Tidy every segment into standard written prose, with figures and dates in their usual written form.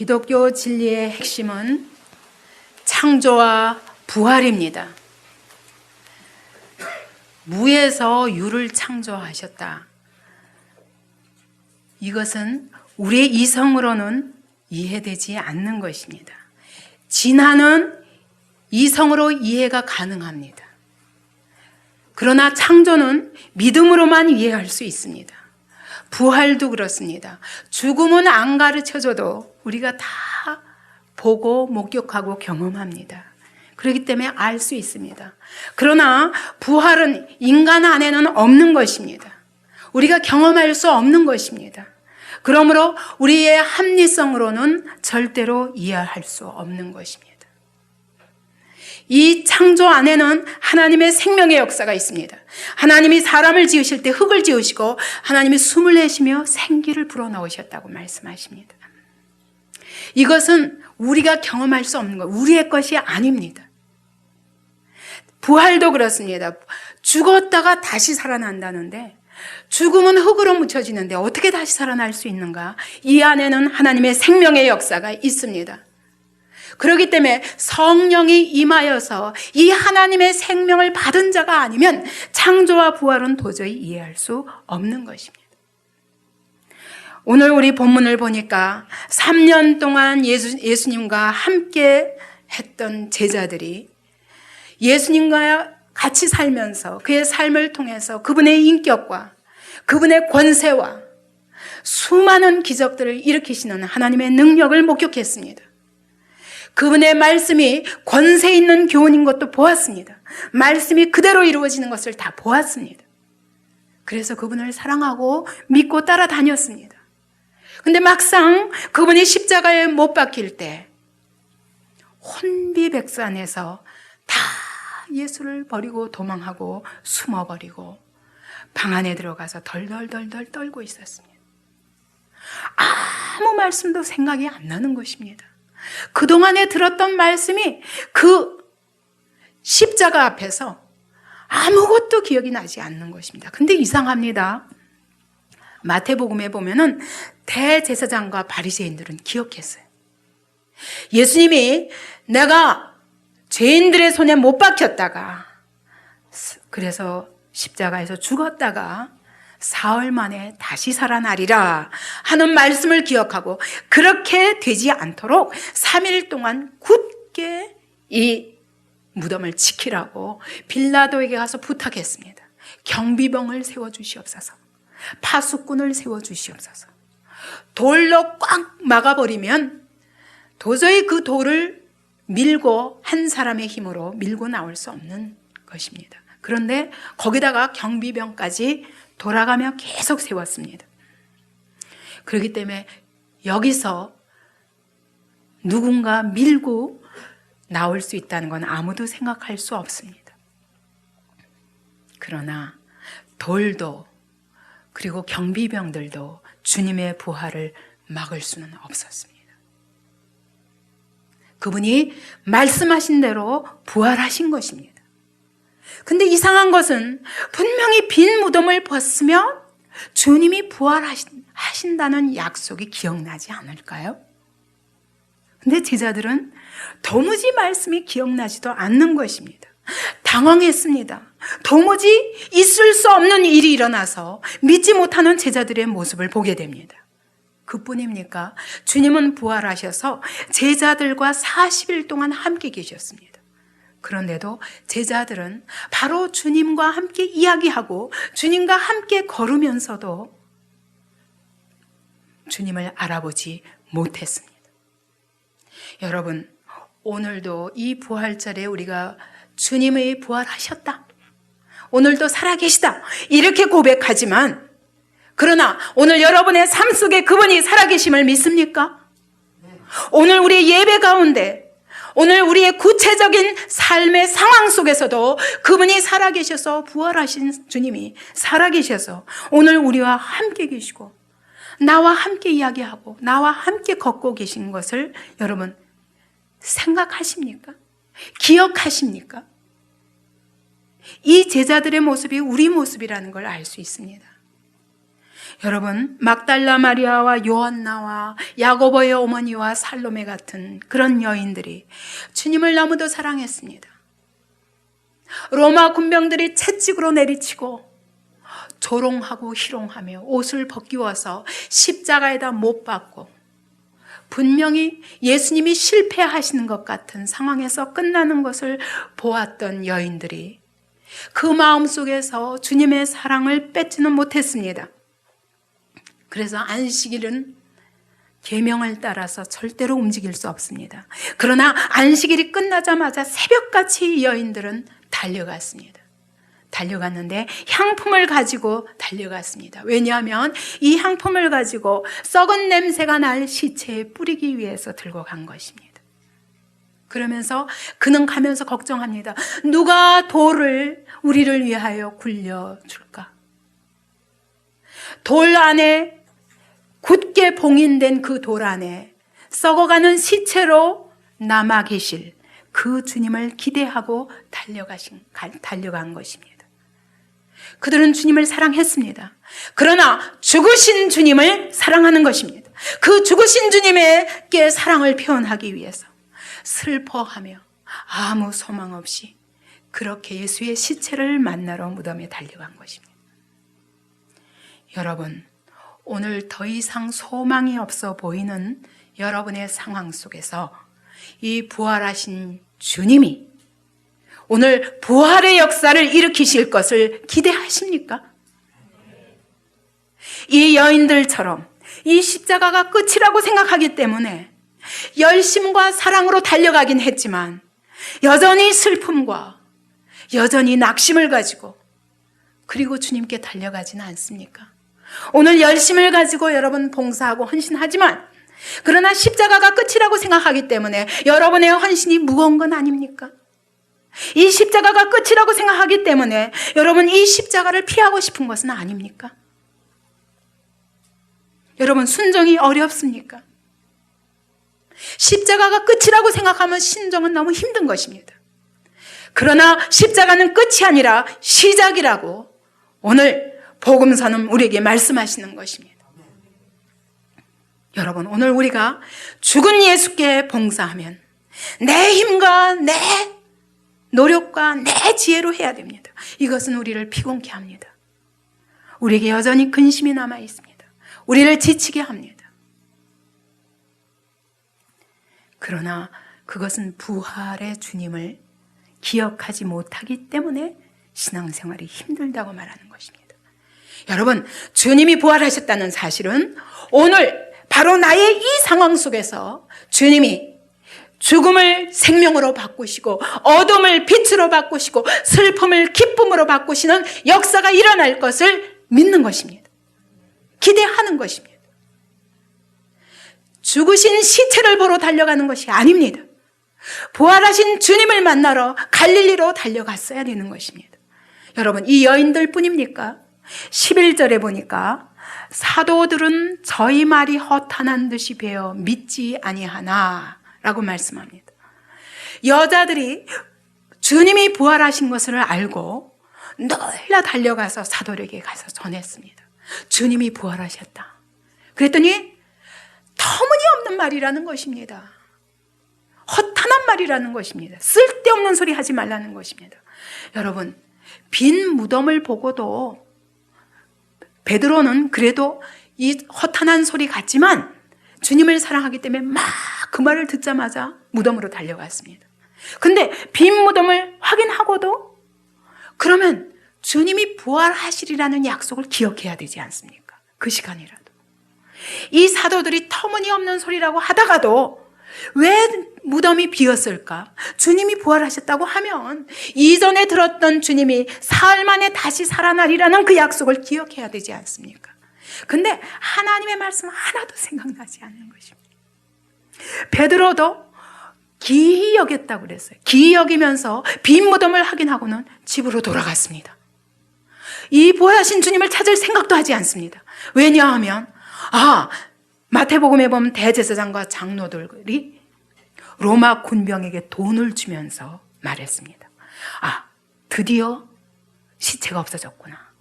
기독교 진리의 핵심은 창조와 부활입니다. 무에서 유를 창조하셨다. 이것은 우리의 이성으로는 이해되지 않는 것입니다. 진화는 이성으로 이해가 가능합니다. 그러나 창조는 믿음으로만 이해할 수 있습니다. 부활도 그렇습니다. 죽음은 안 가르쳐줘도 우리가 다 보고 목격하고 경험합니다. 그렇기 때문에 알 수 있습니다. 그러나 부활은 인간 안에는 없는 것입니다. 우리가 경험할 수 없는 것입니다. 그러므로 우리의 합리성으로는 절대로 이해할 수 없는 것입니다. 이 창조 안에는 하나님의 생명의 역사가 있습니다. 하나님이 사람을 지으실 때 흙을 지으시고 하나님이 숨을 내쉬며 생기를 불어넣으셨다고 말씀하십니다. 이것은 우리가 경험할 수 없는 것, 우리의 것이 아닙니다. 부활도 그렇습니다. 죽었다가 다시 살아난다는데 죽음은 흙으로 묻혀지는데 어떻게 다시 살아날 수 있는가? 이 안에는 하나님의 생명의 역사가 있습니다. 그렇기 때문에 성령이 임하여서 이 하나님의 생명을 받은 자가 아니면 창조와 부활은 도저히 이해할 수 없는 것입니다. 오늘 우리 본문을 보니까 3년 동안 예수님과 함께 했던 제자들이 예수님과 같이 살면서 그의 삶을 통해서 그분의 인격과 그분의 권세와 수많은 기적들을 일으키시는 하나님의 능력을 목격했습니다. 그분의 말씀이 권세 있는 교훈인 것도 보았습니다. 말씀이 그대로 이루어지는 것을 다 보았습니다. 그래서 그분을 사랑하고 믿고 따라다녔습니다. 근데 막상 그분이 십자가에 못 박힐 때 혼비백산해서 다 예수를 버리고 도망하고 숨어버리고 방 안에 들어가서 덜덜덜덜 떨고 있었습니다. 아무 말씀도 생각이 안 나는 것입니다. 그동안에 들었던 말씀이 그 십자가 앞에서 아무것도 기억이 나지 않는 것입니다. 근데 이상합니다. 마태복음에 보면은 대제사장과 바리새인들은 기억했어요. 예수님이 내가 죄인들의 손에 못 박혔다가 그래서 십자가에서 죽었다가 사흘 만에 다시 살아나리라 하는 말씀을 기억하고 그렇게 되지 않도록 3일 동안 굳게 이 무덤을 지키라고 빌라도에게 가서 부탁했습니다. 경비병을 세워주시옵소서. 파수꾼을 세워주시옵소서. 돌로 꽉 막아버리면 도저히 그 돌을 밀고 한 사람의 힘으로 밀고 나올 수 없는 것입니다. 그런데 거기다가 경비병까지 돌아가며 계속 세웠습니다. 그렇기 때문에 여기서 누군가 밀고 나올 수 있다는 건 아무도 생각할 수 없습니다. 그러나 돌도 그리고 경비병들도 주님의 부활을 막을 수는 없었습니다. 그분이 말씀하신 대로 부활하신 것입니다. 근데 이상한 것은 분명히 빈 무덤을 벗으면 주님이 부활하신다는 약속이 기억나지 않을까요? 근데 제자들은 도무지 말씀이 기억나지도 않는 것입니다. 당황했습니다. 도무지 있을 수 없는 일이 일어나서 믿지 못하는 제자들의 모습을 보게 됩니다. 그뿐입니까? 주님은 부활하셔서 제자들과 40일 동안 함께 계셨습니다. 그런데도 제자들은 바로 주님과 함께 이야기하고 주님과 함께 걸으면서도 주님을 알아보지 못했습니다. 여러분, 오늘도 이 부활절에 우리가 주님의 부활하셨다, 오늘도 살아계시다 이렇게 고백하지만 그러나 오늘 여러분의 삶 속에 그분이 살아계심을 믿습니까? 오늘 우리의 예배 가운데 오늘 우리의 구체적인 삶의 상황 속에서도 그분이 살아계셔서 부활하신 주님이 살아계셔서 오늘 우리와 함께 계시고 나와 함께 이야기하고 나와 함께 걷고 계신 것을 여러분 생각하십니까? 기억하십니까? 이 제자들의 모습이 우리 모습이라는 걸 알 수 있습니다. 여러분, 막달라 마리아와 요한나와 야고보의 어머니와 살로메 같은 그런 여인들이 주님을 너무도 사랑했습니다. 로마 군병들이 채찍으로 내리치고 조롱하고 희롱하며 옷을 벗기워서 십자가에다 못 박고 분명히 예수님이 실패하시는 것 같은 상황에서 끝나는 것을 보았던 여인들이 그 마음속에서 주님의 사랑을 뺏지는 못했습니다. 그래서 안식일은 계명을 따라서 절대로 움직일 수 없습니다. 그러나 안식일이 끝나자마자 새벽같이 이 여인들은 달려갔습니다. 달려갔는데 향품을 가지고 달려갔습니다. 왜냐하면 이 향품을 가지고 썩은 냄새가 날 시체에 뿌리기 위해서 들고 간 것입니다. 그러면서 그는 가면서 걱정합니다. 누가 돌을 우리를 위하여 굴려줄까? 돌 안에 굳게 봉인된 그 돌 안에 썩어가는 시체로 남아 계실 그 주님을 기대하고 달려간 것입니다. 그들은 주님을 사랑했습니다. 그러나 죽으신 주님을 사랑하는 것입니다. 그 죽으신 주님에게 사랑을 표현하기 위해서 슬퍼하며 아무 소망 없이 그렇게 예수의 시체를 만나러 무덤에 달려간 것입니다. 여러분, 오늘 더 이상 소망이 없어 보이는 여러분의 상황 속에서 이 부활하신 주님이 오늘 부활의 역사를 일으키실 것을 기대하십니까? 이 여인들처럼 이 십자가가 끝이라고 생각하기 때문에 열심과 사랑으로 달려가긴 했지만 여전히 슬픔과 여전히 낙심을 가지고 그리고 주님께 달려가지는 않습니까? 오늘 열심을 가지고 여러분 봉사하고 헌신하지만 그러나 십자가가 끝이라고 생각하기 때문에 여러분의 헌신이 무거운 건 아닙니까? 이 십자가가 끝이라고 생각하기 때문에 여러분 이 십자가를 피하고 싶은 것은 아닙니까? 여러분 순종이 어렵습니까? 십자가가 끝이라고 생각하면 신종은 너무 힘든 것입니다. 그러나 십자가는 끝이 아니라 시작이라고 오늘 복음서는 우리에게 말씀하시는 것입니다. 여러분, 오늘 우리가 죽은 예수께 봉사하면 내 힘과 내 노력과 내 지혜로 해야 됩니다. 이것은 우리를 피곤케 합니다. 우리에게 여전히 근심이 남아 있습니다. 우리를 지치게 합니다. 그러나 그것은 부활의 주님을 기억하지 못하기 때문에 신앙생활이 힘들다고 말하는 것입니다. 여러분, 주님이 부활하셨다는 사실은 오늘 바로 나의 이 상황 속에서 주님이 죽음을 생명으로 바꾸시고 어둠을 빛으로 바꾸시고 슬픔을 기쁨으로 바꾸시는 역사가 일어날 것을 믿는 것입니다. 기대하는 것입니다. 죽으신 시체를 보러 달려가는 것이 아닙니다. 부활하신 주님을 만나러 갈릴리로 달려갔어야 되는 것입니다. 여러분, 이 여인들 뿐입니까? 11절에 보니까 사도들은 저희 말이 허탄한 듯이 배어 믿지 아니하나 라고 말씀합니다. 여자들이 주님이 부활하신 것을 알고 놀라 달려가서 사도에게 가서 전했습니다. 주님이 부활하셨다. 그랬더니 터무니없는 말이라는 것입니다. 허탄한 말이라는 것입니다. 쓸데없는 소리 하지 말라는 것입니다. 여러분, 빈 무덤을 보고도 베드로는 그래도 이 허탄한 소리 같지만 주님을 사랑하기 때문에 막 그 말을 듣자마자 무덤으로 달려갔습니다. 근데 빈 무덤을 확인하고도 그러면 주님이 부활하시리라는 약속을 기억해야 되지 않습니까? 그 시간이라도. 이 사도들이 터무니없는 소리라고 하다가도 왜 무덤이 비었을까? 주님이 부활하셨다고 하면 이전에 들었던 주님이 사흘 만에 다시 살아나리라는 그 약속을 기억해야 되지 않습니까? 근데 하나님의 말씀은 하나도 생각나지 않는 것입니다. 베드로도 기이 여겼다고 그랬어요. 기이 여기면서 빈 무덤을 확인하고는 집으로 돌아갔습니다. 이 부활하신 주님을 찾을 생각도 하지 않습니다. 왜냐하면 마태복음에 보면 대제사장과 장로들이 로마 군병에게 돈을 주면서 말했습니다. 드디어 시체가 없어졌구나.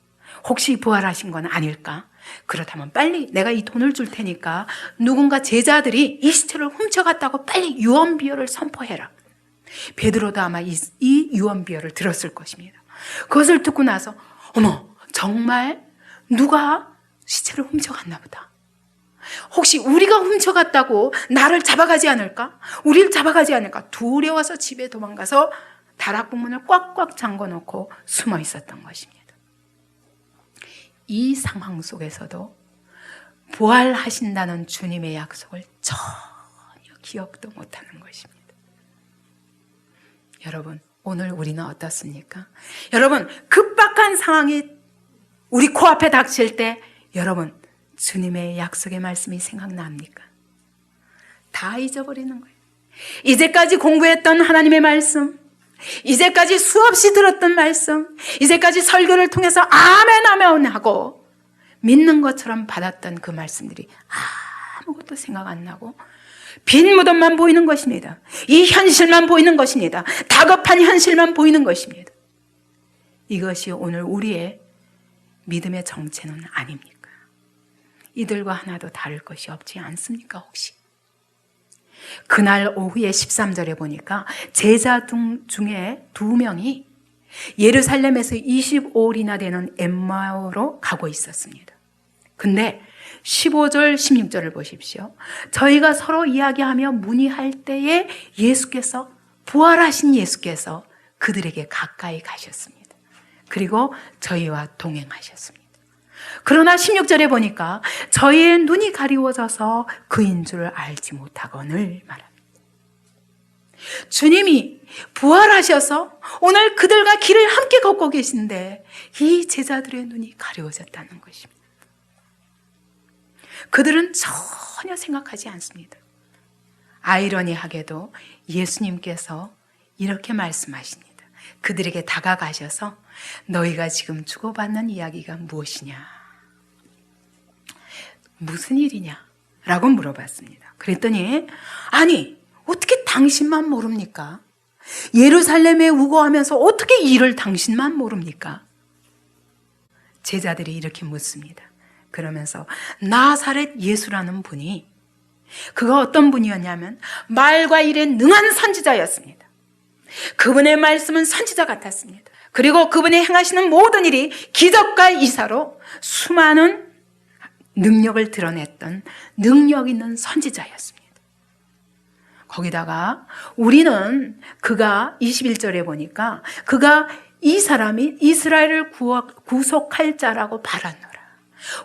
혹시 부활하신 건 아닐까? 그렇다면 빨리 내가 이 돈을 줄 테니까 누군가 제자들이 이 시체를 훔쳐갔다고 빨리 유언비어를 선포해라. 베드로도 아마 이 유언비어를 들었을 것입니다. 그것을 듣고 나서 어머, 정말 누가 시체를 훔쳐갔나 보다. 혹시 우리가 훔쳐갔다고 나를 잡아가지 않을까? 우리를 잡아가지 않을까? 두려워서 집에 도망가서 다락문을 꽉꽉 잠궈놓고 숨어 있었던 것입니다. 이 상황 속에서도 부활하신다는 주님의 약속을 전혀 기억도 못하는 것입니다. 여러분, 오늘 우리는 어떻습니까? 여러분, 급박한 상황이 우리 코앞에 닥칠 때 여러분, 주님의 약속의 말씀이 생각납니까? 다 잊어버리는 거예요. 이제까지 공부했던 하나님의 말씀, 이제까지 수없이 들었던 말씀, 이제까지 설교를 통해서 아멘 아멘 하고 믿는 것처럼 받았던 그 말씀들이 아무것도 생각 안 나고 빈 무덤만 보이는 것입니다. 이 현실만 보이는 것입니다. 다급한 현실만 보이는 것입니다. 이것이 오늘 우리의 믿음의 정체는 아닙니까? 이들과 하나도 다를 것이 없지 않습니까 혹시? 그날 오후에 13절에 보니까 제자 중에 2명이 예루살렘에서 25일이나 되는 엠마오로 가고 있었습니다. 근데 15절, 16절을 보십시오. 저희가 서로 이야기하며 문의할 때에 부활하신 예수께서 그들에게 가까이 가셨습니다. 그리고 저희와 동행하셨습니다. 그러나 16절에 보니까 저희의 눈이 가리워져서 그인 줄 알지 못하거늘 말합니다. 주님이 부활하셔서 오늘 그들과 길을 함께 걷고 계신데 이 제자들의 눈이 가리워졌다는 것입니다. 그들은 전혀 생각하지 않습니다. 아이러니하게도 예수님께서 이렇게 말씀하십니다. 그들에게 다가가셔서 너희가 지금 주고받는 이야기가 무엇이냐? 무슨 일이냐? 라고 물어봤습니다. 그랬더니 아니 어떻게 당신만 모릅니까? 예루살렘에 우거하면서 어떻게 이 일을 당신만 모릅니까? 제자들이 이렇게 묻습니다. 그러면서 나사렛 예수라는 분이 그가 어떤 분이었냐면 말과 일에 능한 선지자였습니다. 그분의 말씀은 선지자 같았습니다. 그리고 그분이 행하시는 모든 일이 기적과 이사로 수많은 능력을 드러냈던 능력 있는 선지자였습니다. 거기다가 우리는 그가 21절에 보니까 그가 이 사람이 이스라엘을 구속할 자라고 바라노라.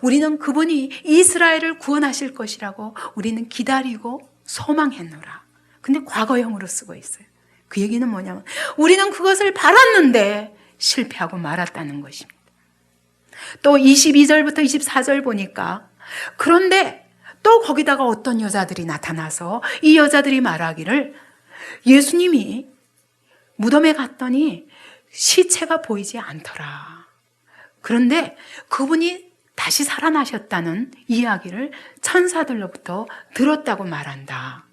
우리는 그분이 이스라엘을 구원하실 것이라고 우리는 기다리고 소망했노라. 근데 과거형으로 쓰고 있어요. 그 얘기는 뭐냐면 우리는 그것을 바랐는데 실패하고 말았다는 것입니다. 또 22절부터 24절 보니까 그런데 또 거기다가 어떤 여자들이 나타나서 이 여자들이 말하기를 예수님이 무덤에 갔더니 시체가 보이지 않더라. 그런데 그분이 다시 살아나셨다는 이야기를 천사들로부터 들었다고 말한다.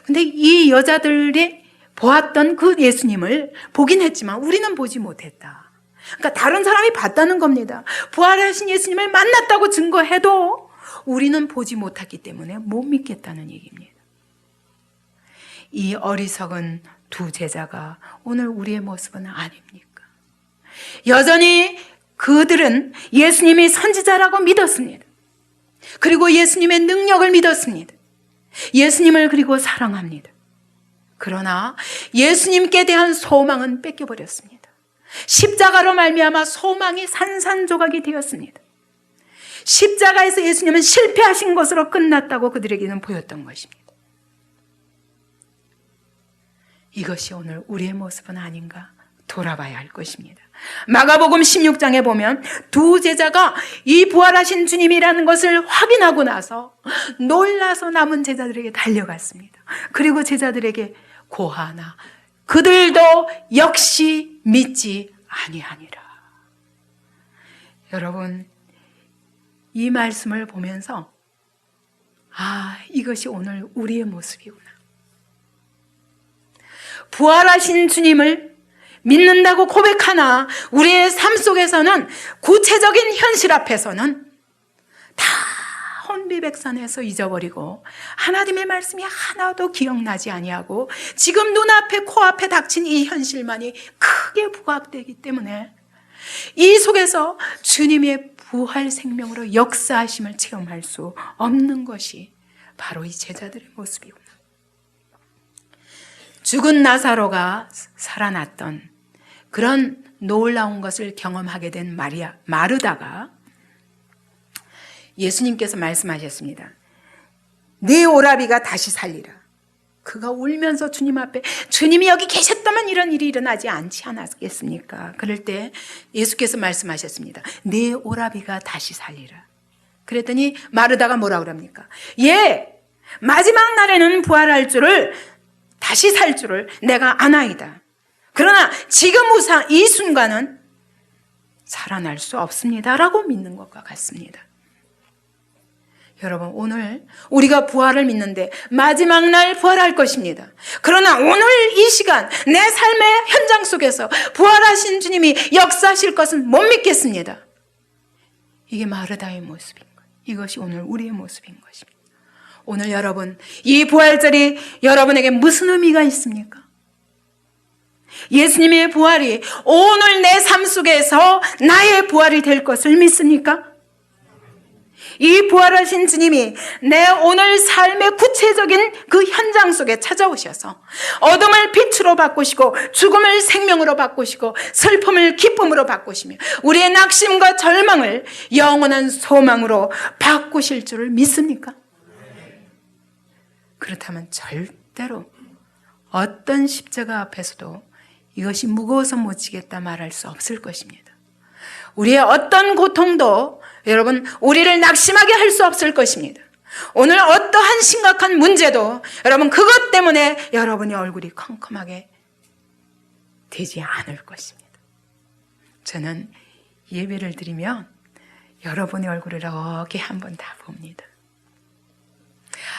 근데 이 여자들이 보았던 그 예수님을 보긴 했지만 우리는 보지 못했다. 그러니까 다른 사람이 봤다는 겁니다. 부활하신 예수님을 만났다고 증거해도 우리는 보지 못했기 때문에 못 믿겠다는 얘기입니다. 이 어리석은 2 제자가 오늘 우리의 모습은 아닙니까? 여전히 그들은 예수님이 선지자라고 믿었습니다. 그리고 예수님의 능력을 믿었습니다. 예수님을 그리고 사랑합니다. 그러나 예수님께 대한 소망은 뺏겨버렸습니다. 십자가로 말미암아 소망이 산산조각이 되었습니다. 십자가에서 예수님은 실패하신 것으로 끝났다고 그들에게는 보였던 것입니다. 이것이 오늘 우리의 모습은 아닌가 돌아봐야 할 것입니다. 마가복음 16장에 보면 2 제자가 이 부활하신 주님이라는 것을 확인하고 나서 놀라서 남은 제자들에게 달려갔습니다. 그리고 제자들에게 고하나 그들도 역시 믿지 아니하니라. 여러분, 이 말씀을 보면서 이것이 오늘 우리의 모습이구나. 부활하신 주님을 믿는다고 고백하나 우리의 삶 속에서는 구체적인 현실 앞에서는 다 혼비백산해서 잊어버리고 하나님의 말씀이 하나도 기억나지 아니하고 지금 눈앞에 코앞에 닥친 이 현실만이 크게 부각되기 때문에 이 속에서 주님의 부활 생명으로 역사하심을 체험할 수 없는 것이 바로 이 제자들의 모습이구나. 죽은 나사로가 살아났던 그런 놀라운 것을 경험하게 된 마르다가 예수님께서 말씀하셨습니다. 네 오라비가 다시 살리라. 그가 울면서 주님 앞에 주님이 여기 계셨다면 이런 일이 일어나지 않지 않았겠습니까? 그럴 때 예수께서 말씀하셨습니다. 네 오라비가 다시 살리라. 그랬더니 마르다가 뭐라고 그럽니까? 예, 마지막 날에는 부활할 줄을, 다시 살 줄을 내가 아나이다. 그러나 지금 이 순간은 살아날 수 없습니다 라고 믿는 것과 같습니다. 여러분, 오늘 우리가 부활을 믿는데 마지막 날 부활할 것입니다. 그러나 오늘 이 시간 내 삶의 현장 속에서 부활하신 주님이 역사하실 것은 못 믿겠습니다. 이게 마르다의 모습인 거예요. 이것이 오늘 우리의 모습인 것입니다. 오늘 여러분, 이 부활절이 여러분에게 무슨 의미가 있습니까? 예수님의 부활이 오늘 내 삶 속에서 나의 부활이 될 것을 믿습니까? 이 부활하신 주님이 내 오늘 삶의 구체적인 그 현장 속에 찾아오셔서 어둠을 빛으로 바꾸시고 죽음을 생명으로 바꾸시고 슬픔을 기쁨으로 바꾸시며 우리의 낙심과 절망을 영원한 소망으로 바꾸실 줄을 믿습니까? 그렇다면 절대로 어떤 십자가 앞에서도 이것이 무거워서 못 지겠다 말할 수 없을 것입니다. 우리의 어떤 고통도 여러분 우리를 낙심하게 할 수 없을 것입니다. 오늘 어떠한 심각한 문제도 여러분 그것 때문에 여러분의 얼굴이 컴컴하게 되지 않을 것입니다. 저는 예배를 드리면 여러분의 얼굴을 이렇게 한번 다 봅니다.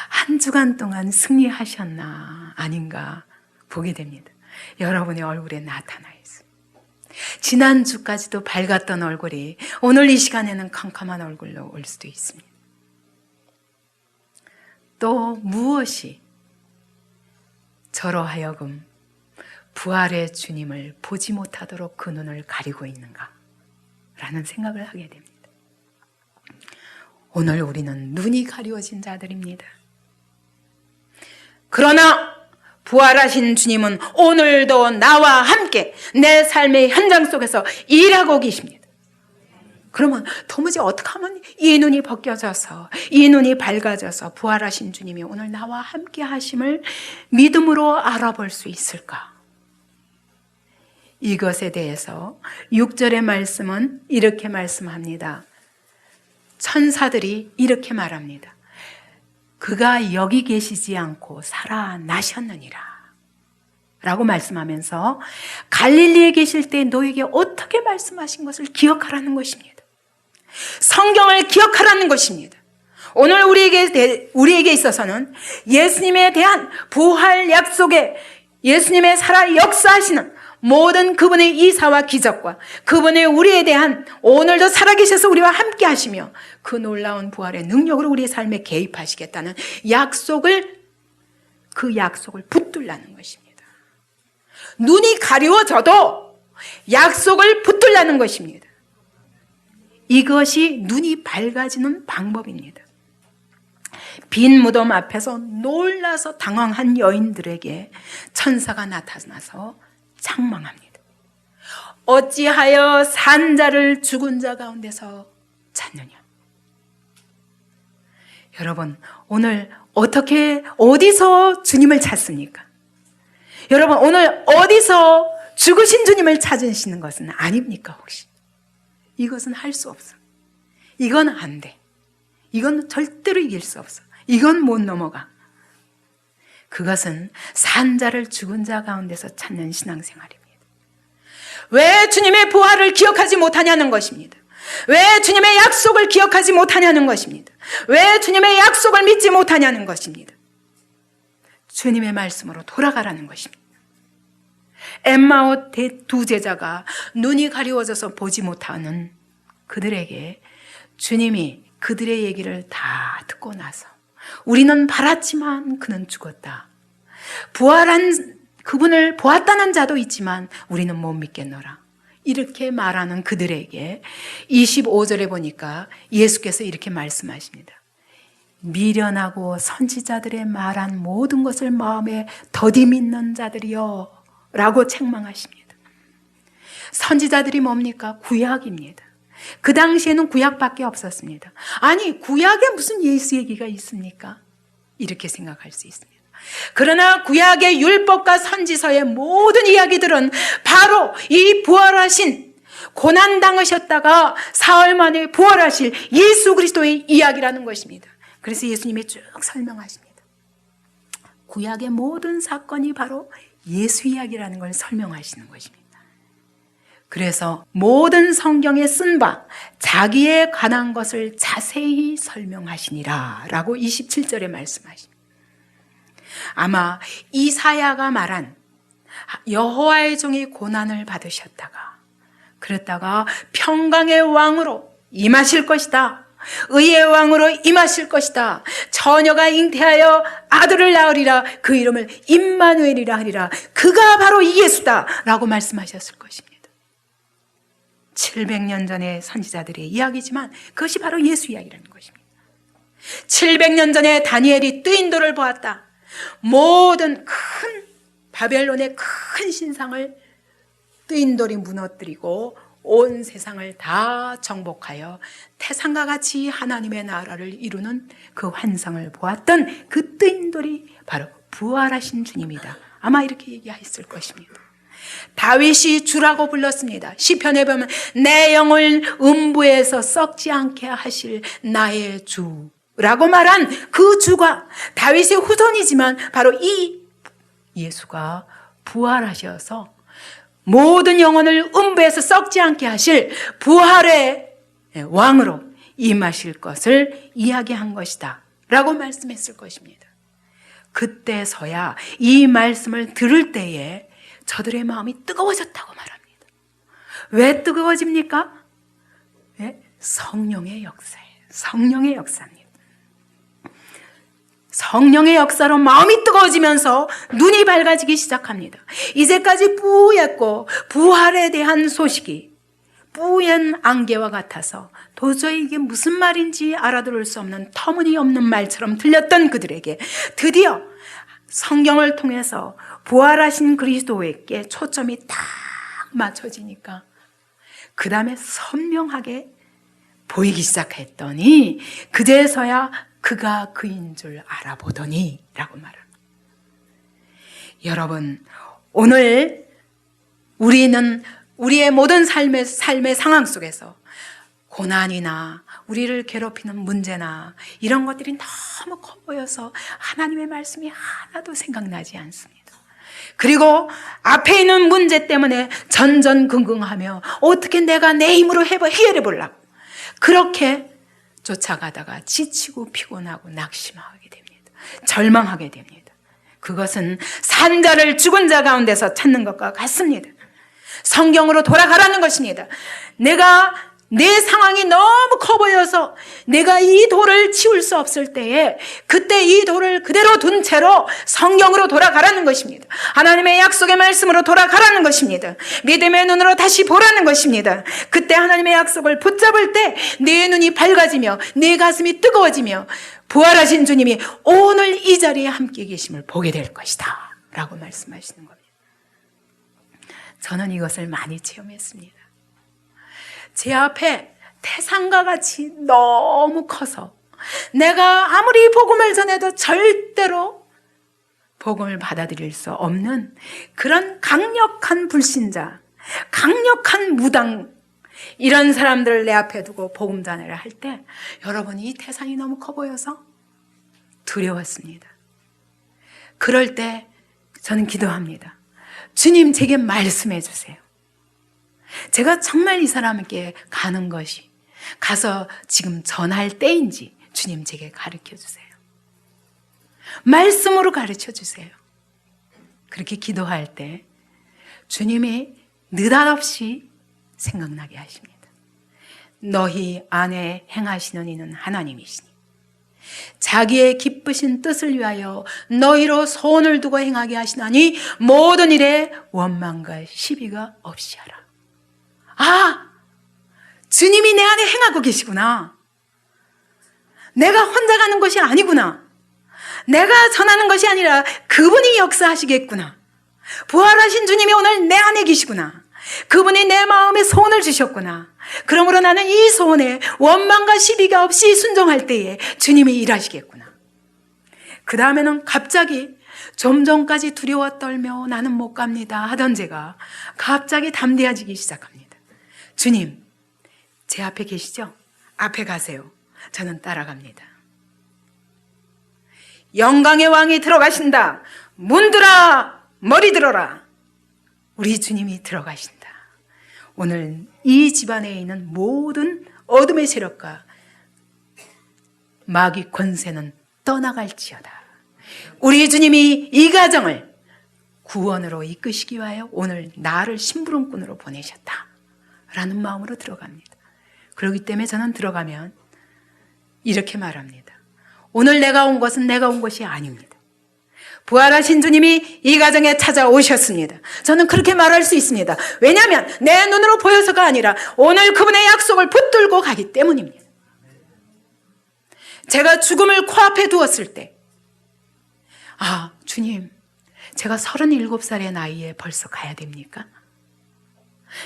한 주간 동안 승리하셨나 아닌가 보게 됩니다. 여러분의 얼굴에 나타나 있어요. 지난주까지도 밝았던 얼굴이 오늘 이 시간에는 캄캄한 얼굴로 올 수도 있습니다. 또 무엇이 저로 하여금 부활의 주님을 보지 못하도록 그 눈을 가리고 있는가 라는 생각을 하게 됩니다. 오늘 우리는 눈이 가리워진 자들입니다. 그러나 부활하신 주님은 오늘도 나와 함께 내 삶의 현장 속에서 일하고 계십니다. 그러면 도무지 어떻게 하면 이 눈이 벗겨져서 이 눈이 밝아져서 부활하신 주님이 오늘 나와 함께 하심을 믿음으로 알아볼 수 있을까? 이것에 대해서 6절의 말씀은 이렇게 말씀합니다. 천사들이 이렇게 말합니다. 그가 여기 계시지 않고 살아나셨느니라 라고 말씀하면서 갈릴리에 계실 때 너에게 어떻게 말씀하신 것을 기억하라는 것입니다. 성경을 기억하라는 것입니다. 오늘 우리에게 있어서는 예수님에 대한 부활 약속에 예수님의 살아 역사하시는 모든 그분의 이사와 기적과 그분의 우리에 대한 오늘도 살아계셔서 우리와 함께 하시며 그 놀라운 부활의 능력으로 우리의 삶에 개입하시겠다는 그 약속을 붙들라는 것입니다. 눈이 가리워져도 약속을 붙들라는 것입니다. 이것이 눈이 밝아지는 방법입니다. 빈 무덤 앞에서 놀라서 당황한 여인들에게 천사가 나타나서 책망합니다. 어찌하여 산 자를 죽은 자 가운데서 찾느냐? 여러분, 오늘 어디서 주님을 찾습니까? 여러분, 오늘 어디서 죽으신 주님을 찾으시는 것은 아닙니까, 혹시? 이것은 할 수 없어. 이건 안 돼. 이건 절대로 이길 수 없어. 이건 못 넘어가. 그것은 산 자를 죽은 자 가운데서 찾는 신앙생활입니다. 왜 주님의 부활을 기억하지 못하냐는 것입니다. 왜 주님의 약속을 기억하지 못하냐는 것입니다. 왜 주님의 약속을 믿지 못하냐는 것입니다. 주님의 말씀으로 돌아가라는 것입니다. 엠마오 두 제자가 눈이 가리워져서 보지 못하는 그들에게 주님이 그들의 얘기를 다 듣고 나서 우리는 바랐지만 그는 죽었다. 부활한 그분을 보았다는 자도 있지만 우리는 못 믿겠노라. 이렇게 말하는 그들에게 25절에 보니까 예수께서 이렇게 말씀하십니다. 미련하고 선지자들의 말한 모든 것을 마음에 더디 믿는 자들이여 라고 책망하십니다. 선지자들이 뭡니까? 구약입니다. 그 당시에는 구약밖에 없었습니다. 아니, 구약에 무슨 예수 얘기가 있습니까? 이렇게 생각할 수 있습니다. 그러나 구약의 율법과 선지서의 모든 이야기들은 바로 이 부활하신, 고난 당하셨다가 사흘 만에 부활하실 예수 그리스도의 이야기라는 것입니다. 그래서 예수님이 쭉 설명하십니다. 구약의 모든 사건이 바로 예수 이야기라는 걸 설명하시는 것입니다. 그래서 모든 성경에 쓴 바 자기에 관한 것을 자세히 설명하시니라 라고 27절에 말씀하십니다. 아마 이사야가 말한 여호와의 종이 고난을 받으셨다가 그랬다가 평강의 왕으로 임하실 것이다. 의의 왕으로 임하실 것이다. 처녀가 잉태하여 아들을 낳으리라. 그 이름을 임마누엘이라 하리라. 그가 바로 이 예수다 라고 말씀하셨을 것입니다. 700년 전의 선지자들의 이야기지만 그것이 바로 예수 이야기라는 것입니다. 700년 전에 다니엘이 뜨인 돌을 보았다. 모든 큰 바벨론의 큰 신상을 뜨인 돌이 무너뜨리고 온 세상을 다 정복하여 태산과 같이 하나님의 나라를 이루는 그 환상을 보았던 그 뜨인 돌이 바로 부활하신 주님이다. 아마 이렇게 얘기했을 것입니다. 다윗이 주라고 불렀습니다. 시편에 보면 내 영을 음부에서 썩지 않게 하실 나의 주라고 말한 그 주가 다윗의 후손이지만 바로 이 예수가 부활하셔서 모든 영혼을 음부에서 썩지 않게 하실 부활의 왕으로 임하실 것을 이야기한 것이다 라고 말씀했을 것입니다. 그때서야 이 말씀을 들을 때에 저들의 마음이 뜨거워졌다고 말합니다. 왜 뜨거워집니까? 네? 성령의 역사예요. 성령의 역사입니다. 성령의 역사로 마음이 뜨거워지면서 눈이 밝아지기 시작합니다. 이제까지 뿌였고 부활에 대한 소식이 뿌연 안개와 같아서 도저히 이게 무슨 말인지 알아들을 수 없는 터무니없는 말처럼 들렸던 그들에게 드디어 성경을 통해서 부활하신 그리스도에게 초점이 딱 맞춰지니까 그 다음에 선명하게 보이기 시작했더니 그제서야 그가 그인 줄 알아보더니 라고 말합니다. 여러분, 오늘 우리는 우리의 모든 삶의 상황 속에서 고난이나 우리를 괴롭히는 문제나 이런 것들이 너무 커 보여서 하나님의 말씀이 하나도 생각나지 않습니다. 그리고 앞에 있는 문제 때문에 전전긍긍하며 어떻게 내가 내 힘으로 해결해 보려고 그렇게 쫓아가다가 지치고 피곤하고 낙심하게 됩니다. 절망하게 됩니다. 그것은 산 자를 죽은 자 가운데서 찾는 것과 같습니다. 성경으로 돌아가라는 것입니다. 내 상황이 너무 커 보여서 내가 이 돌을 치울 수 없을 때에 그때 이 돌을 그대로 둔 채로 성경으로 돌아가라는 것입니다. 하나님의 약속의 말씀으로 돌아가라는 것입니다. 믿음의 눈으로 다시 보라는 것입니다. 그때 하나님의 약속을 붙잡을 때 내 눈이 밝아지며 내 가슴이 뜨거워지며 부활하신 주님이 오늘 이 자리에 함께 계심을 보게 될 것이다 라고 말씀하시는 겁니다. 저는 이것을 많이 체험했습니다. 제 앞에 태산과 같이 너무 커서 내가 아무리 복음을 전해도 절대로 복음을 받아들일 수 없는 그런 강력한 불신자, 강력한 무당 이런 사람들을 내 앞에 두고 복음 전해를 할 때 여러분 이 태산이 너무 커 보여서 두려웠습니다. 그럴 때 저는 기도합니다. 주님 제게 말씀해 주세요. 제가 정말 이 사람에게 가는 것이 가서 지금 전할 때인지 주님 제게 가르쳐 주세요. 말씀으로 가르쳐 주세요. 그렇게 기도할 때 주님이 느닷없이 생각나게 하십니다. 너희 안에 행하시는 이는 하나님이시니 자기의 기쁘신 뜻을 위하여 너희로 소원을 두고 행하게 하시나니 모든 일에 원망과 시비가 없이 하라. 아, 주님이 내 안에 행하고 계시구나. 내가 혼자 가는 것이 아니구나. 내가 전하는 것이 아니라 그분이 역사하시겠구나. 부활하신 주님이 오늘 내 안에 계시구나. 그분이 내 마음에 소원을 주셨구나. 그러므로 나는 이 소원에 원망과 시비가 없이 순종할 때에 주님이 일하시겠구나. 그 다음에는 갑자기 좀 전까지 두려워 떨며 나는 못 갑니다 하던 제가 갑자기 담대해지기 시작합니다. 주님, 제 앞에 계시죠? 앞에 가세요. 저는 따라갑니다. 영광의 왕이 들어가신다. 문 들어, 머리 들어라. 우리 주님이 들어가신다. 오늘 이 집안에 있는 모든 어둠의 세력과 마귀 권세는 떠나갈지어다. 우리 주님이 이 가정을 구원으로 이끄시기 위하여 오늘 나를 심부름꾼으로 보내셨다 라는 마음으로 들어갑니다. 그렇기 때문에 저는 들어가면 이렇게 말합니다. 오늘 내가 온 것은 내가 온 것이 아닙니다. 부활하신 주님이 이 가정에 찾아오셨습니다. 저는 그렇게 말할 수 있습니다. 왜냐하면 내 눈으로 보여서가 아니라 오늘 그분의 약속을 붙들고 가기 때문입니다. 제가 죽음을 코앞에 두었을 때, 아, 주님, 제가 37살의 나이에 벌써 가야 됩니까?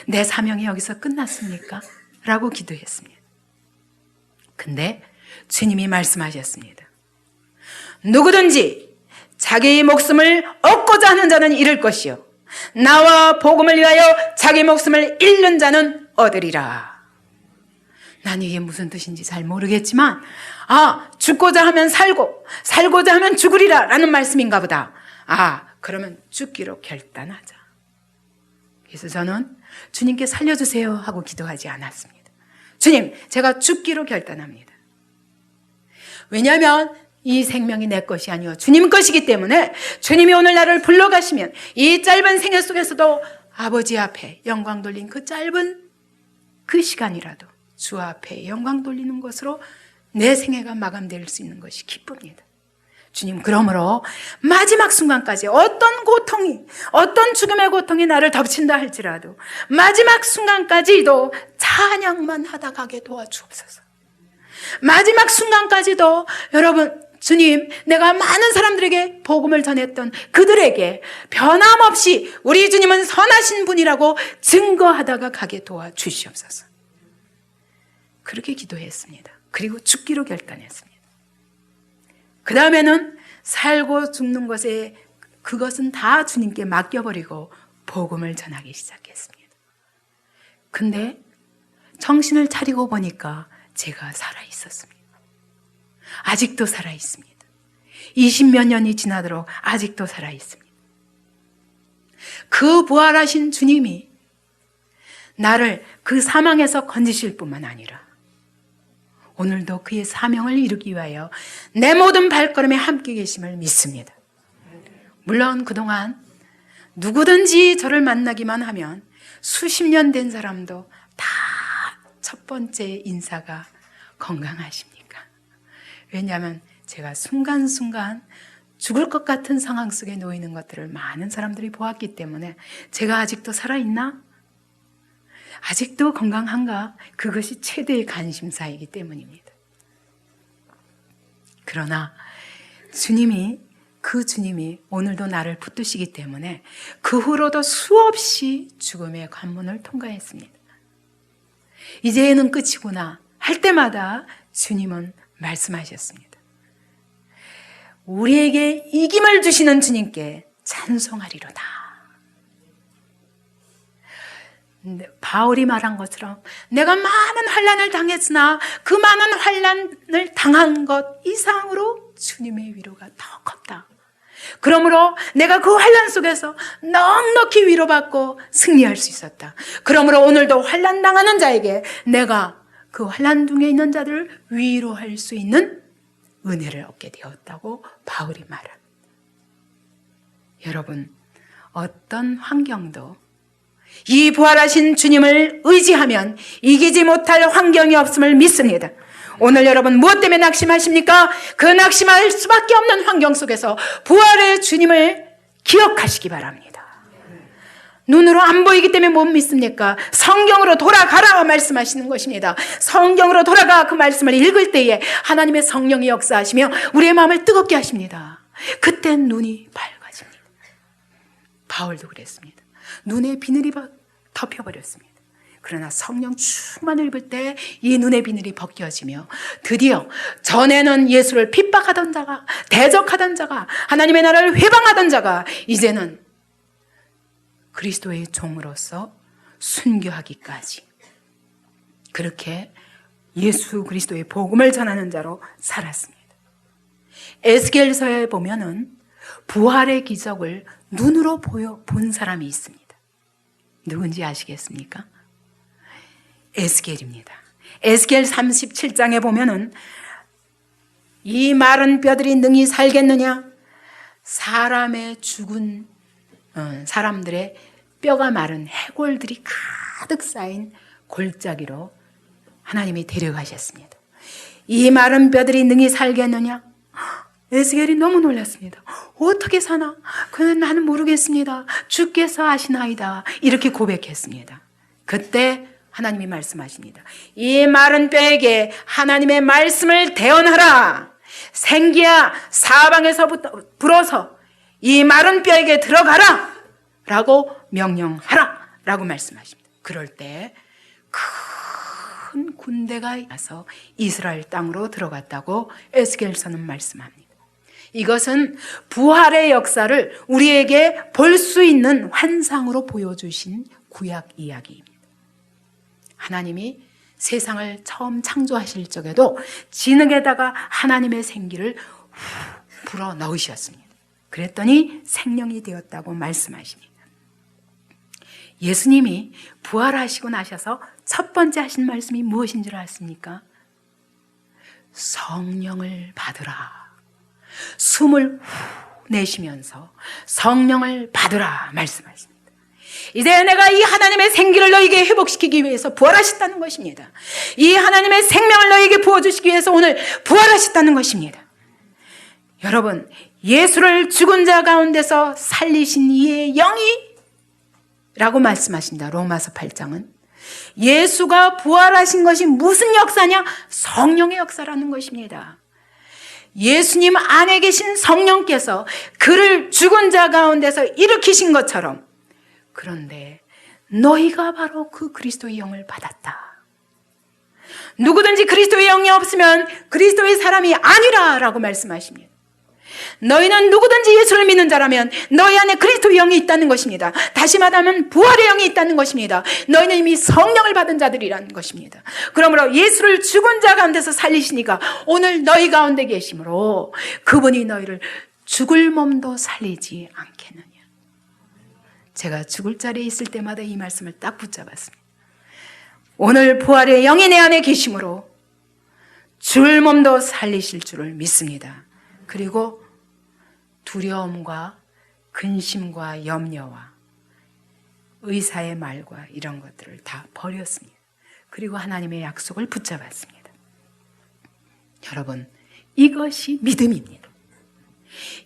내 사명이 여기서 끝났습니까? 라고 기도했습니다. 근데 주님이 말씀하셨습니다. 누구든지 자기 목숨을 얻고자 하는 자는 잃을 것이요 나와 복음을 위하여 자기 목숨을 잃는 자는 얻으리라. 난 이게 무슨 뜻인지 잘 모르겠지만 죽고자 하면 살고 살고자 하면 죽으리라 라는 말씀인가 보다. 그러면 죽기로 결단하자. 그래서 저는 주님께 살려주세요 하고 기도하지 않았습니다. 주님, 제가 죽기로 결단합니다. 왜냐하면 이 생명이 내 것이 아니요 주님 것이기 때문에 주님이 오늘 나를 불러가시면 이 짧은 생애 속에서도 아버지 앞에 영광 돌린 그 짧은 그 시간이라도 주 앞에 영광 돌리는 것으로 내 생애가 마감될 수 있는 것이 기쁩니다. 주님, 그러므로 마지막 순간까지 어떤 고통이, 어떤 죽음의 고통이 나를 덮친다 할지라도 마지막 순간까지도 찬양만 하다 가게 도와주옵소서. 마지막 순간까지도 여러분, 주님, 내가 많은 사람들에게 복음을 전했던 그들에게 변함없이 우리 주님은 선하신 분이라고 증거하다가 가게 도와주시옵소서. 그렇게 기도했습니다. 그리고 죽기로 결단했습니다. 그 다음에는 살고 죽는 것에 그것은 다 주님께 맡겨버리고 복음을 전하기 시작했습니다. 근데 정신을 차리고 보니까 제가 살아있었습니다. 아직도 살아있습니다. 20몇 년이 지나도록 아직도 살아있습니다. 그 부활하신 주님이 나를 그 사망에서 건지실 뿐만 아니라 오늘도 그의 사명을 이루기 위하여 내 모든 발걸음에 함께 계심을 믿습니다. 물론 그동안 누구든지 저를 만나기만 하면 수십 년 된 사람도 다 첫 번째 인사가 건강하십니까? 왜냐하면 제가 순간순간 죽을 것 같은 상황 속에 놓이는 것들을 많은 사람들이 보았기 때문에 제가 아직도 살아있나? 아직도 건강한가? 그것이 최대의 관심사이기 때문입니다. 그러나 그 주님이 오늘도 나를 붙드시기 때문에 그 후로도 수없이 죽음의 관문을 통과했습니다. 이제는 끝이구나 할 때마다 주님은 말씀하셨습니다. 우리에게 이김을 주시는 주님께 찬송하리로다. 바울이 말한 것처럼 내가 많은 환난을 당했으나 그 많은 환난을 당한 것 이상으로 주님의 위로가 더 컸다. 그러므로 내가 그 환난 속에서 넉넉히 위로받고 승리할 수 있었다. 그러므로 오늘도 환난 당하는 자에게 내가 그 환난 중에 있는 자들을 위로할 수 있는 은혜를 얻게 되었다고 바울이 말합니다. 여러분, 어떤 환경도 이 부활하신 주님을 의지하면 이기지 못할 환경이 없음을 믿습니다. 오늘 여러분 무엇 때문에 낙심하십니까? 그 낙심할 수밖에 없는 환경 속에서 부활의 주님을 기억하시기 바랍니다. 눈으로 안 보이기 때문에 못 믿습니까? 성경으로 돌아가라 말씀하시는 것입니다. 성경으로 돌아가 그 말씀을 읽을 때에 하나님의 성령이 역사하시며 우리의 마음을 뜨겁게 하십니다. 그때 눈이 밝아집니다. 바울도 그랬습니다. 눈의 비늘이 덮여버렸습니다. 그러나 성령 충만을 입을 때 이 눈의 비늘이 벗겨지며 드디어 전에는 예수를 핍박하던 자가, 대적하던 자가, 하나님의 나라를 회방하던 자가 이제는 그리스도의 종으로서 순교하기까지 그렇게 예수 그리스도의 복음을 전하는 자로 살았습니다. 에스겔서에 보면은 부활의 기적을 눈으로 본 사람이 있습니다. 누군지 아시겠습니까? 에스겔입니다. 에스겔 37장에 보면은 이 마른 뼈들이 능히 살겠느냐? 사람의 죽은 사람들의 뼈가 마른 해골들이 가득 쌓인 골짜기로 하나님이 데려가셨습니다. 이 마른 뼈들이 능히 살겠느냐? 에스겔이 너무 놀랐습니다. 어떻게 사나? 그는 나는 모르겠습니다. 주께서 아시나이다. 이렇게 고백했습니다. 그때 하나님이 말씀하십니다. 이 마른 뼈에게 하나님의 말씀을 대언하라. 생기야 사방에서부터 불어서 이 마른 뼈에게 들어가라 라고 명령하라 라고 말씀하십니다. 그럴 때 큰 군대가 와서 이스라엘 땅으로 들어갔다고 에스겔서는 말씀합니다. 이것은 부활의 역사를 우리에게 볼 수 있는 환상으로 보여주신 구약 이야기입니다. 하나님이 세상을 처음 창조하실 적에도 진흙에다가 하나님의 생기를 불어 넣으셨습니다. 그랬더니 생명이 되었다고 말씀하십니다. 예수님이 부활하시고 나셔서 첫 번째 하신 말씀이 무엇인 줄 아십니까? 성령을 받으라. 숨을 내쉬면서 성령을 받으라 말씀하십니다. 이제 내가 이 하나님의 생기를 너에게 회복시키기 위해서 부활하셨다는 것입니다. 이 하나님의 생명을 너에게 부어주시기 위해서 오늘 부활하셨다는 것입니다. 여러분, 예수를 죽은 자 가운데서 살리신 이의 영이 라고 말씀하신다. 로마서 8장은 예수가 부활하신 것이 무슨 역사냐? 성령의 역사라는 것입니다. 예수님 안에 계신 성령께서 그를 죽은 자 가운데서 일으키신 것처럼, 그런데 너희가 바로 그 그리스도의 영을 받았다. 누구든지 그리스도의 영이 없으면 그리스도의 사람이 아니라 라고 말씀하십니다. 너희는 누구든지 예수를 믿는 자라면 너희 안에 그리스도의 영이 있다는 것입니다. 다시 말하면 부활의 영이 있다는 것입니다. 너희는 이미 성령을 받은 자들이라는 것입니다. 그러므로 예수를 죽은 자 가운데서 살리시니까 오늘 너희 가운데 계심으로 그분이 너희를 죽을 몸도 살리지 않겠느냐. 제가 죽을 자리에 있을 때마다 이 말씀을 딱 붙잡았습니다. 오늘 부활의 영이 내 안에 계심으로 죽을 몸도 살리실 줄을 믿습니다. 그리고 두려움과 근심과 염려와 의사의 말과 이런 것들을 다 버렸습니다. 그리고 하나님의 약속을 붙잡았습니다. 여러분, 이것이 믿음입니다.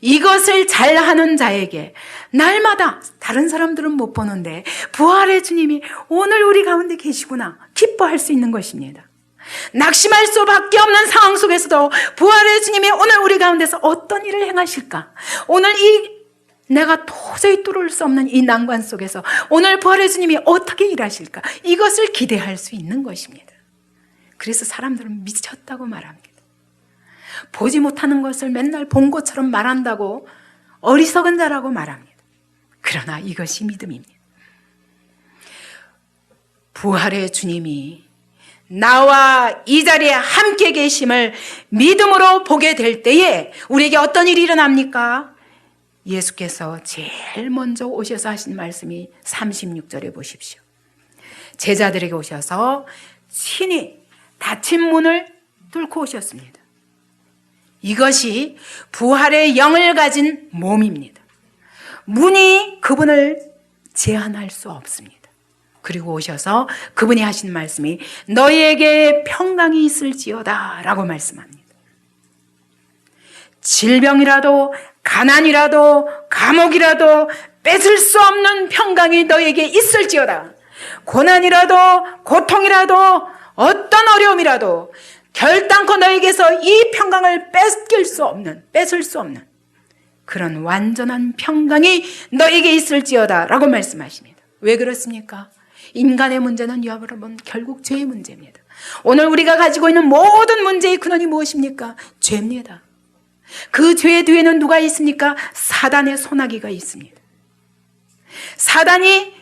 이것을 잘하는 자에게 날마다 다른 사람들은 못 보는데 부활의 주님이 오늘 우리 가운데 계시구나 기뻐할 수 있는 것입니다. 낙심할 수밖에 없는 상황 속에서도 부활의 주님이 오늘 우리 가운데서 어떤 일을 행하실까? 오늘 내가 도저히 뚫을 수 없는 이 난관 속에서 오늘 부활의 주님이 어떻게 일하실까? 이것을 기대할 수 있는 것입니다. 그래서 사람들은 미쳤다고 말합니다. 보지 못하는 것을 맨날 본 것처럼 말한다고 어리석은 자라고 말합니다. 그러나 이것이 믿음입니다. 부활의 주님이 나와 이 자리에 함께 계심을 믿음으로 보게 될 때에 우리에게 어떤 일이 일어납니까? 예수께서 제일 먼저 오셔서 하신 말씀이 36절에 보십시오. 제자들에게 오셔서 친히 닫힌 문을 뚫고 오셨습니다. 이것이 부활의 영을 가진 몸입니다. 문이 그분을 제한할 수 없습니다. 그리고 오셔서 그분이 하신 말씀이 너희에게 평강이 있을지어다 라고 말씀합니다. 질병이라도 가난이라도 감옥이라도 뺏을 수 없는 평강이 너희에게 있을지어다. 고난이라도 고통이라도 어떤 어려움이라도 결단코 너희에게서 이 평강을 뺏을 수 없는 그런 완전한 평강이 너희에게 있을지어다 라고 말씀하십니다. 왜 그렇습니까? 인간의 문제는 여러분 결국 죄의 문제입니다. 오늘 우리가 가지고 있는 모든 문제의 근원이 무엇입니까? 죄입니다. 그 죄 뒤에는 누가 있습니까? 사단의 소나기가 있습니다. 사단이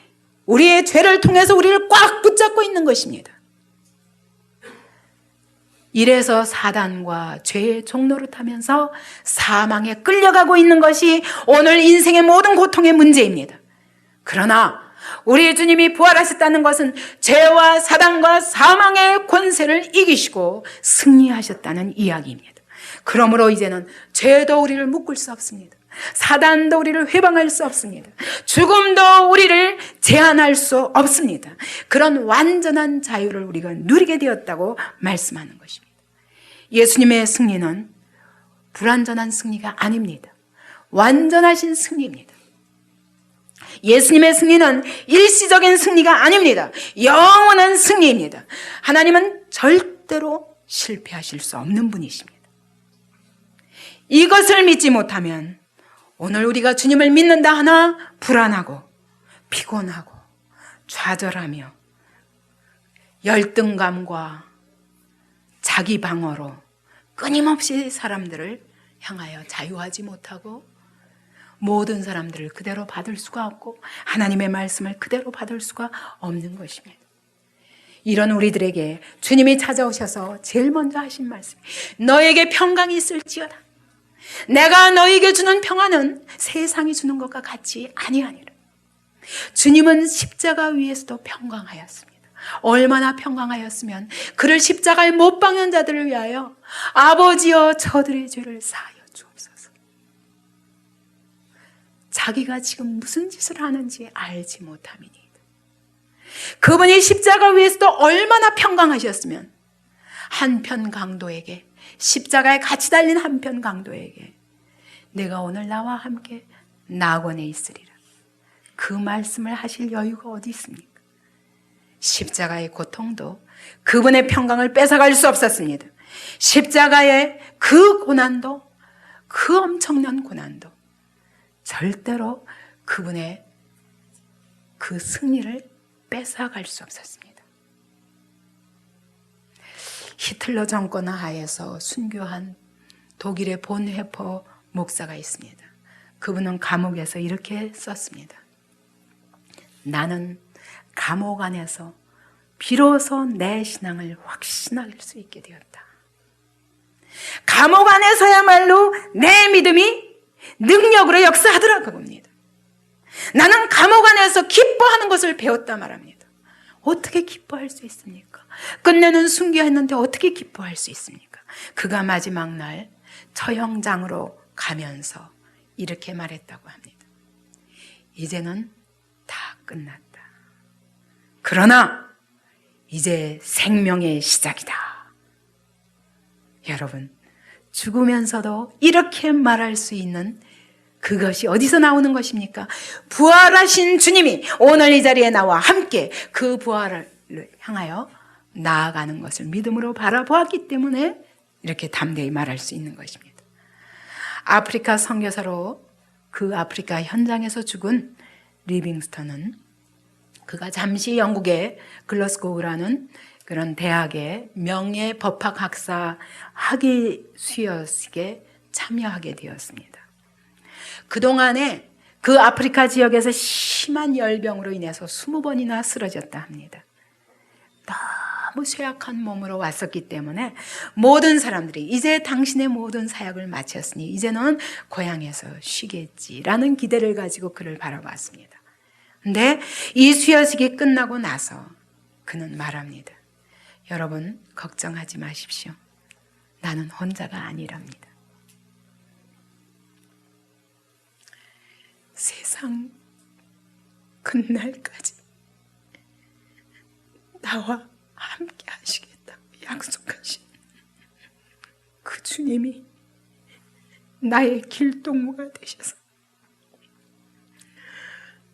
우리의 죄를 통해서 우리를 꽉 붙잡고 있는 것입니다. 이래서 사단과 죄의 종노릇하면서 사망에 끌려가고 있는 것이 오늘 인생의 모든 고통의 문제입니다. 그러나 우리 주님이 부활하셨다는 것은 죄와 사단과 사망의 권세를 이기시고 승리하셨다는 이야기입니다. 그러므로 이제는 죄도 우리를 묶을 수 없습니다. 사단도 우리를 회방할 수 없습니다. 죽음도 우리를 제한할 수 없습니다. 그런 완전한 자유를 우리가 누리게 되었다고 말씀하는 것입니다. 예수님의 승리는 불완전한 승리가 아닙니다. 완전하신 승리입니다. 예수님의 승리는 일시적인 승리가 아닙니다. 영원한 승리입니다. 하나님은 절대로 실패하실 수 없는 분이십니다. 이것을 믿지 못하면 오늘 우리가 주님을 믿는다 하나 불안하고 피곤하고 좌절하며 열등감과 자기 방어로 끊임없이 사람들을 향하여 자유하지 못하고 모든 사람들을 그대로 받을 수가 없고 하나님의 말씀을 그대로 받을 수가 없는 것입니다. 이런 우리들에게 주님이 찾아오셔서 제일 먼저 하신 말씀이 너에게 평강이 있을지어다. 내가 너에게 주는 평안은 세상이 주는 것과 같이 아니하니라. 주님은 십자가 위에서도 평강하였습니다. 얼마나 평강하였으면 그를 십자가에 못 박는 자들을 위하여 아버지여 저들의 죄를 사하여 주옵소서. 자기가 지금 무슨 짓을 하는지 알지 못함이니 그분이 십자가 위에서도 얼마나 평강하셨으면 한편 강도에게 십자가에 같이 달린 한편 강도에게 내가 오늘 나와 함께 낙원에 있으리라. 그 말씀을 하실 여유가 어디 있습니까? 십자가의 고통도 그분의 평강을 뺏어갈 수 없었습니다. 십자가의 그 고난도 그 엄청난 고난도 절대로 그분의 그 승리를 뺏어갈 수 없었습니다. 히틀러 정권 하에서 순교한 독일의 본헤퍼 목사가 있습니다. 그분은 감옥에서 이렇게 썼습니다. 나는 감옥 안에서 비로소 내 신앙을 확신할 수 있게 되었다. 감옥 안에서야말로 내 믿음이 능력으로 역사하더라고 봅니다. 나는 감옥 안에서 기뻐하는 것을 배웠다 말합니다. 어떻게 기뻐할 수 있습니까? 끝내는 순교했는데 어떻게 기뻐할 수 있습니까? 그가 마지막 날 처형장으로 가면서 이렇게 말했다고 합니다. 이제는 다 끝났다. 그러나 이제 생명의 시작이다. 여러분, 죽으면서도 이렇게 말할 수 있는 그것이 어디서 나오는 것입니까? 부활하신 주님이 오늘 이 자리에 나와 함께 그 부활을 향하여 나아가는 것을 믿음으로 바라보았기 때문에 이렇게 담대히 말할 수 있는 것입니다. 아프리카 선교사로 그 아프리카 현장에서 죽은 리빙스턴은 그가 잠시 영국의 글러스고우라는 그런 대학의 명예 법학학사 학위 수여식에 참여하게 되었습니다. 그동안에 그 아프리카 지역에서 심한 열병으로 인해서 20번이나 쓰러졌다 합니다. 너무 쇠약한 몸으로 왔었기 때문에 모든 사람들이 이제 당신의 모든 사역을 마쳤으니 이제는 고향에서 쉬겠지라는 기대를 가지고 그를 바라봤습니다. 근데 이 수여식이 끝나고 나서 그는 말합니다. 여러분, 걱정하지 마십시오. 나는 혼자가 아니랍니다. 세상 끝날까지 나와 함께 하시겠다고 약속하신 그 주님이 나의 길동무가 되셔서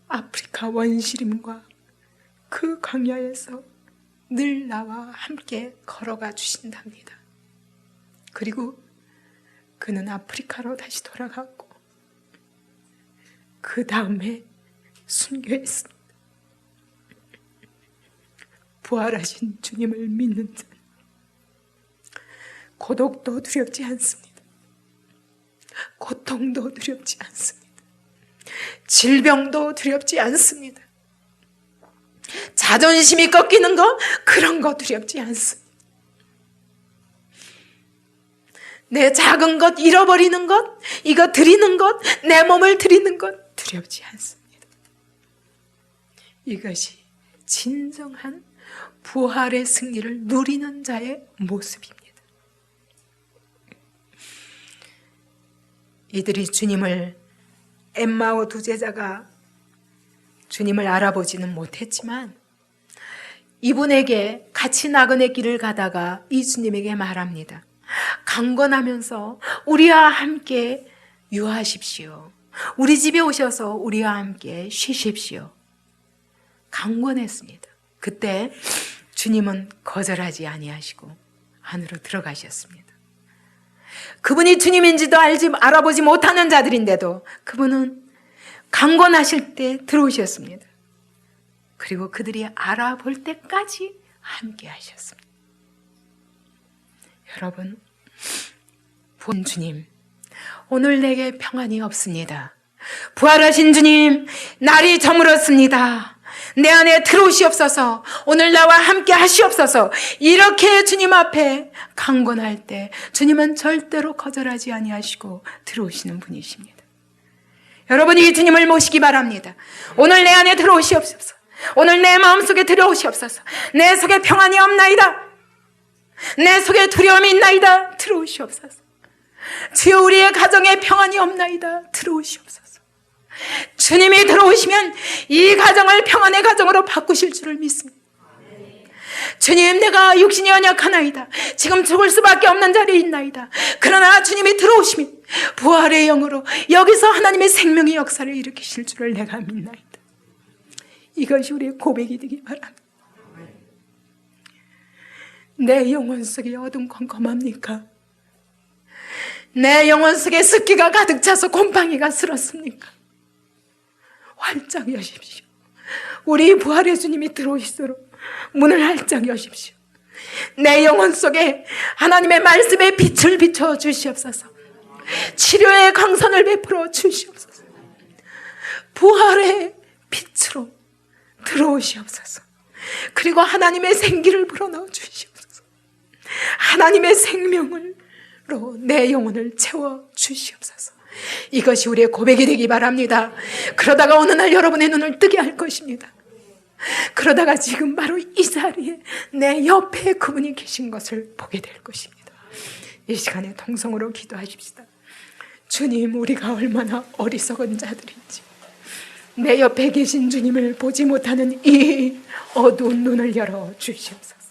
아프리카 원시림과 그 광야에서 늘 나와 함께 걸어가 주신답니다. 그리고 그는 아프리카로 다시 돌아갔고 그 다음에 순교했습니다. 부활하신 주님을 믿는 자는 고독도 두렵지 않습니다. 고통도 두렵지 않습니다. 질병도 두렵지 않습니다. 자존심이 꺾이는 거, 그런 거 두렵지 않습니다. 내 작은 것 잃어버리는 것, 이거 드리는 것, 내 몸을 드리는 것 두렵지 않습니다. 이것이 진정한 부활의 승리를 누리는 자의 모습입니다. 이들이 주님을, 엠마오 두 제자가 주님을 알아보지는 못했지만 이분에게 같이 나그네 길을 가다가 이 주님에게 말합니다. 강권하면서 우리와 함께 유하십시오. 우리 집에 오셔서 우리와 함께 쉬십시오. 강권했습니다. 그때 주님은 거절하지 아니하시고 안으로 들어가셨습니다. 그분이 주님인지도 알아보지 못하는 자들인데도 그분은 강권하실 때 들어오셨습니다. 그리고 그들이 알아볼 때까지 함께 하셨습니다. 여러분, 본 주님, 오늘 내게 평안이 없습니다. 부활하신 주님, 날이 저물었습니다. 내 안에 들어오시옵소서. 오늘 나와 함께 하시옵소서. 이렇게 주님 앞에 강권할 때 주님은 절대로 거절하지 아니하시고 들어오시는 분이십니다. 여러분, 이 주님을 모시기 바랍니다. 오늘 내 안에 들어오시옵소서. 오늘 내 마음속에 들어오시옵소서. 내 속에 평안이 없나이다. 내 속에 두려움이 있나이다. 들어오시옵소서. 주여, 우리의 가정에 평안이 없나이다. 들어오시옵소서. 주님이 들어오시면 이 가정을 평안의 가정으로 바꾸실 줄을 믿습니다. 주님, 내가 육신이 연약하나이다. 지금 죽을 수밖에 없는 자리에 있나이다. 그러나 주님이 들어오시면 부활의 영으로 여기서 하나님의 생명의 역사를 일으키실 줄을 내가 믿나이다. 이것이 우리의 고백이 되기 바랍니다. 내 영혼 속에 어둠컴컴합니까? 내 영혼 속에 습기가 가득 차서 곰팡이가 슬었습니까? 활짝 여십시오. 우리 부활의 주님이 들어오시도록 문을 활짝 여십시오. 내 영혼 속에 하나님의 말씀의 빛을 비춰 주시옵소서. 치료의 광선을 베풀어 주시옵소서. 부활의 빛으로 들어오시옵소서. 그리고 하나님의 생기를 불어넣어 주시옵소서. 하나님의 생명으로 내 영혼을 채워 주시옵소서. 이것이 우리의 고백이 되기 바랍니다. 그러다가 어느 날 여러분의 눈을 뜨게 할 것입니다. 그러다가 지금 바로 이 자리에 내 옆에 그분이 계신 것을 보게 될 것입니다. 이 시간에 통성으로 기도하십시다. 주님, 우리가 얼마나 어리석은 자들인지 내 옆에 계신 주님을 보지 못하는 이 어두운 눈을 열어 주시옵소서.